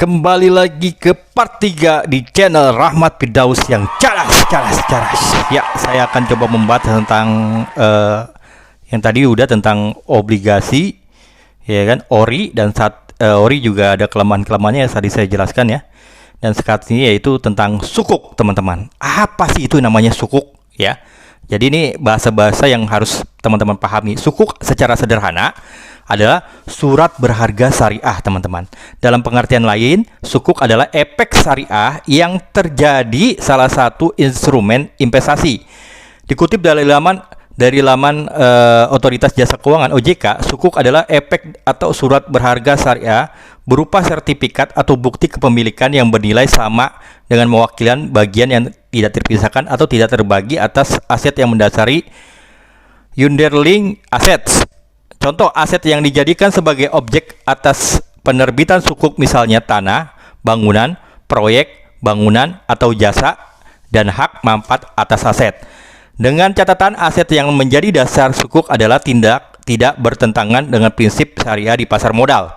kembali lagi ke part 3 di channel Rahmat Firdaus yang caras. Ya, saya akan coba membahas tentang yang tadi udah tentang obligasi, ya kan, ORI, dan ORI juga ada kelemahan-kelemahannya yang tadi saya jelaskan ya. Dan sekarang ini yaitu tentang sukuk, teman-teman. Apa sih itu namanya sukuk ya? Jadi ini bahasa-bahasa yang harus teman-teman pahami. Sukuk secara sederhana adalah surat berharga syariah, teman-teman. Dalam pengertian lain, sukuk adalah efek syariah yang terjadi salah satu instrumen investasi. Dikutip dari laman Otoritas Jasa Keuangan (OJK), sukuk adalah efek atau surat berharga syariah berupa sertifikat atau bukti kepemilikan yang bernilai sama dengan mewakilkan bagian yang tidak terpisahkan atau tidak terbagi atas aset yang mendasari underlying assets. Contoh aset yang dijadikan sebagai objek atas penerbitan sukuk misalnya tanah, bangunan, proyek, bangunan atau jasa, dan hak manfaat atas aset. Dengan catatan aset yang menjadi dasar sukuk adalah tidak bertentangan dengan prinsip syariah di pasar modal.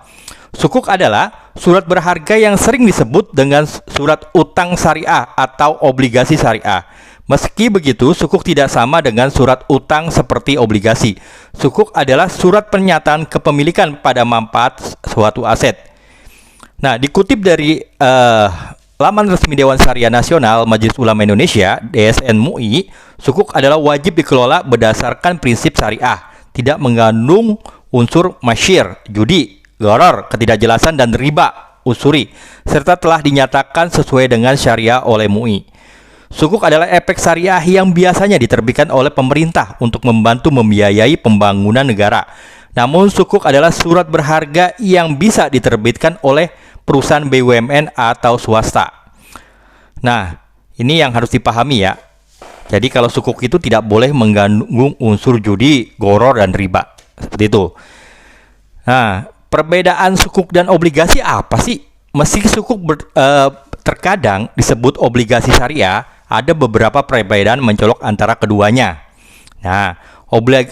Sukuk adalah surat berharga yang sering disebut dengan surat utang syariah atau obligasi syariah. Meski begitu, sukuk tidak sama dengan surat utang seperti obligasi. Sukuk adalah surat pernyataan kepemilikan pada manfaat suatu aset. Nah, dikutip dari laman resmi Dewan Syariah Nasional Majelis Ulama Indonesia (DSN MUI), sukuk adalah wajib dikelola berdasarkan prinsip syariah, tidak mengandung unsur masyir, judi, gharar, ketidakjelasan, dan riba usuri, serta telah dinyatakan sesuai dengan syariah oleh MUI. Sukuk adalah efek syariah yang biasanya diterbitkan oleh pemerintah untuk membantu membiayai pembangunan negara. Namun sukuk adalah surat berharga yang bisa diterbitkan oleh perusahaan BUMN atau swasta. Nah, ini yang harus dipahami ya. Jadi kalau sukuk itu tidak boleh mengandung unsur judi, gharar, dan riba. Seperti itu. Nah, perbedaan sukuk dan obligasi apa sih? Meski sukuk terkadang disebut obligasi syariah, ada beberapa perbedaan mencolok antara keduanya. Nah,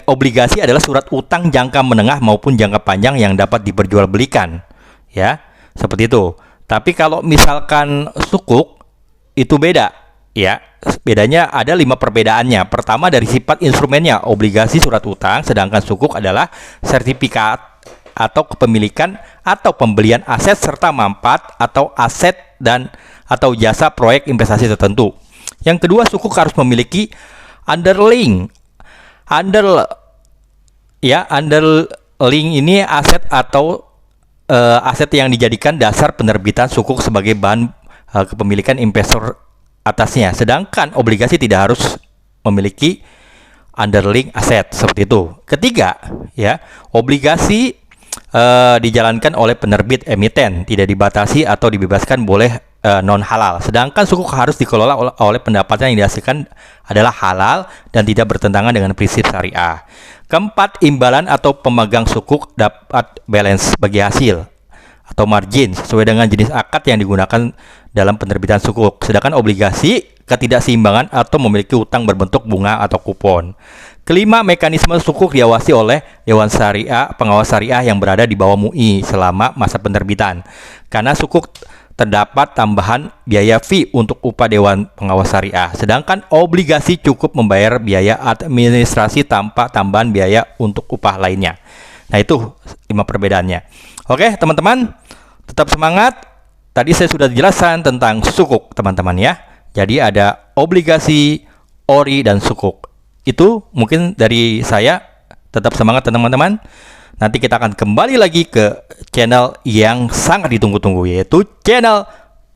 obligasi adalah surat utang jangka menengah maupun jangka panjang yang dapat diperjualbelikan, ya, seperti itu. Tapi kalau misalkan sukuk itu beda, ya. Bedanya ada 5 perbedaannya. Pertama dari sifat instrumennya. Obligasi surat utang, sedangkan sukuk adalah sertifikat atau kepemilikan atau pembelian aset serta manfaat atau aset dan atau jasa proyek investasi tertentu. Yang kedua, sukuk harus memiliki underlying ini aset atau aset yang dijadikan dasar penerbitan sukuk sebagai bahan kepemilikan investor atasnya. Sedangkan obligasi tidak harus memiliki underlying aset seperti itu. Ketiga, ya, obligasi dijalankan oleh penerbit emiten, tidak dibatasi atau dibebaskan boleh non halal. Sedangkan sukuk harus dikelola oleh pendapatan yang dihasilkan adalah halal dan tidak bertentangan dengan prinsip syariah. Keempat, imbalan atau pemegang sukuk dapat balance bagi hasil atau margin sesuai dengan jenis akad yang digunakan dalam penerbitan sukuk. Sedangkan obligasi ketidakseimbangan atau memiliki utang berbentuk bunga atau kupon. Kelima, mekanisme sukuk diawasi oleh Dewan Syariah, pengawas syariah yang berada di bawah MUI selama masa penerbitan. Karena sukuk terdapat tambahan biaya fee untuk upah Dewan Pengawas Syariah. Sedangkan obligasi cukup membayar biaya administrasi tanpa tambahan biaya untuk upah lainnya. Nah, itu 5 perbedaannya. Oke, teman-teman, tetap semangat. Tadi saya sudah jelaskan tentang sukuk, teman-teman ya. Jadi ada obligasi, ORI, dan sukuk. Itu mungkin dari saya. Tetap semangat, teman-teman. Nanti kita akan kembali lagi ke channel yang sangat ditunggu-tunggu, yaitu channel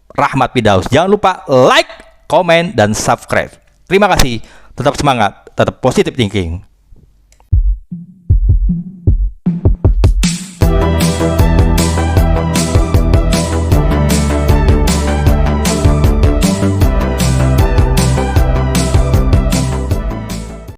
Rahmat Firdaus. Jangan lupa like, komen, dan subscribe. Terima kasih. Tetap semangat, tetap positive thinking.